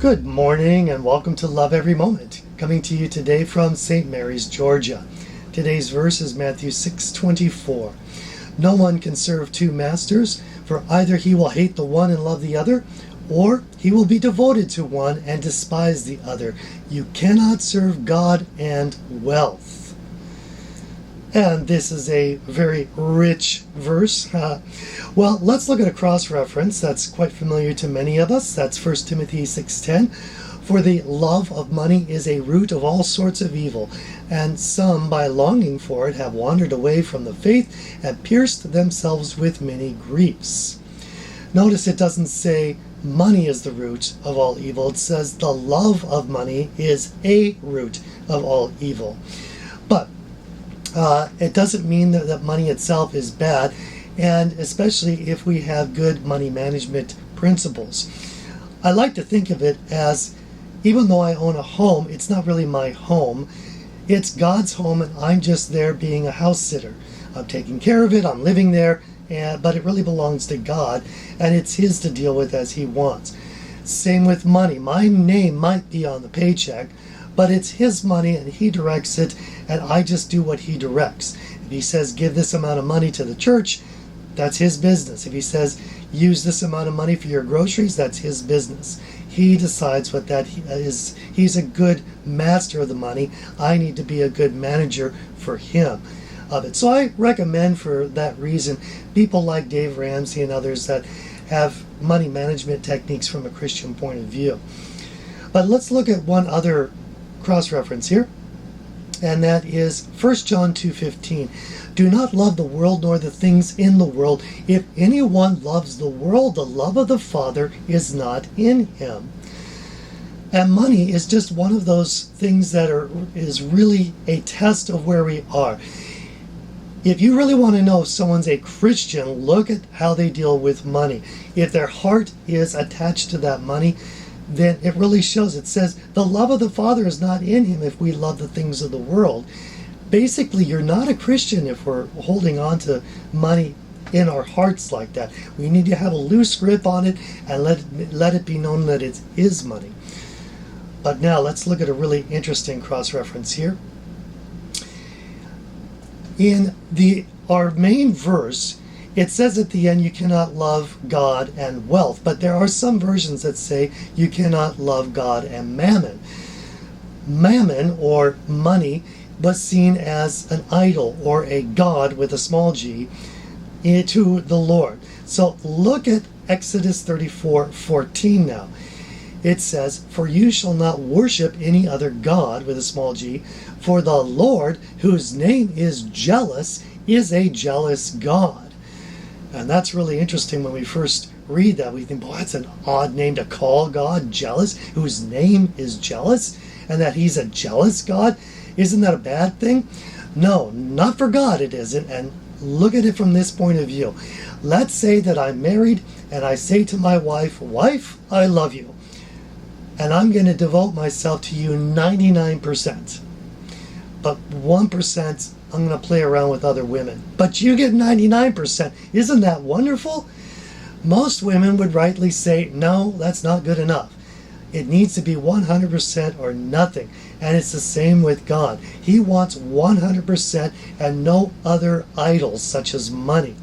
Good morning and welcome to Love Every Moment, coming to you today from St. Mary's, Georgia. Today's verse is Matthew 6:24. No one can serve two masters, for either he will hate the one and love the other, or he will be devoted to one and despise the other. You cannot serve God and wealth. And this is a very rich verse. Well, let's look at a cross-reference that's quite familiar to many of us. That's 1 Timothy 6:10. For the love of money is a root of all sorts of evil, and some, by longing for it, have wandered away from the faith and pierced themselves with many griefs. Notice it doesn't say money is the root of all evil. It says the love of money is a root of all evil. But it doesn't mean that money itself is bad, and especially if we have good money management principles. I like to think of it as, even though I own a home, it's not really my home. It's God's home, and I'm just there being a house sitter. I'm taking care of it, I'm living there, but it really belongs to God, and it's His to deal with as He wants. Same with money. My name might be on the paycheck, but it's His money and He directs it, and I just do what He directs. If He says give this amount of money to the church, that's His business. If He says use this amount of money for your groceries, that's His business. He decides what that is. He's a good master of the money. I need to be a good manager for Him of it. So I recommend, for that reason, people like Dave Ramsey and others that have money management techniques from a Christian point of view. But let's look at one other cross-reference here, and that is 1 John 2:15. Do not love the world nor the things in the world. If anyone loves the world, the love of the Father is not in him. And money is just one of those things that is really a test of where we are. If you really want to know if someone's a Christian, look at how they deal with money. If their heart is attached to that money, then it really shows. It says the love of the Father is not in him if we love the things of the world. Basically, you're not a Christian if we're holding on to money in our hearts like that. We need to have a loose grip on it and let it be known that it's His money. But now let's look at a really interesting cross-reference here. In our main verse, it says at the end you cannot love God and wealth, but there are some versions that say you cannot love God and mammon. Mammon, or money, was seen as an idol or a god with a small g to the Lord. So look at Exodus 34:14 now. It says, for you shall not worship any other god with a small g, for the Lord, whose name is jealous, is a jealous God. And that's really interesting. When we first read that, we think, boy, that's an odd name to call God, jealous, whose name is jealous, and that He's a jealous God. Isn't that a bad thing? No, not for God it isn't. And look at it from this point of view. Let's say that I'm married and I say to my wife, wife, I love you, and I'm going to devote myself to you 99%. But 1%, I'm going to play around with other women. But you get 99%. Isn't that wonderful? Most women would rightly say, no, that's not good enough. It needs to be 100% or nothing. And it's the same with God. He wants 100% and no other idols such as money.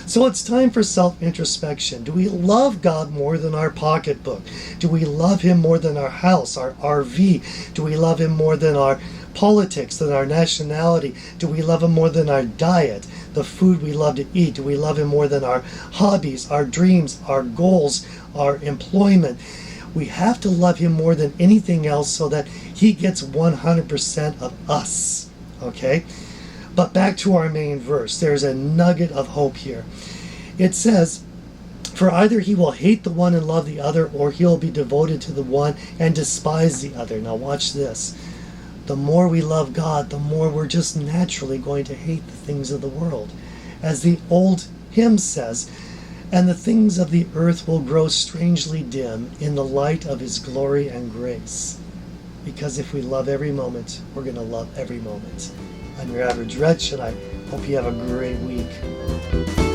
So it's time for self-introspection. Do we love God more than our pocketbook? Do we love Him more than our house, our RV? Do we love Him more than our politics, than our nationality? Do we love Him more than our diet, the food we love to eat? Do we love Him more than our hobbies, our dreams, our goals, our employment? We have to love Him more than anything else so that He gets 100% of us. Okay? But back to our main verse. There's a nugget of hope here. It says, for either he will hate the one and love the other, or he'll be devoted to the one and despise the other. Now watch this. The more we love God, the more we're just naturally going to hate the things of the world. As the old hymn says, and the things of the earth will grow strangely dim in the light of His glory and grace. Because if we love every moment, we're going to love every moment. I'm your average wretch, and I hope you have a great week.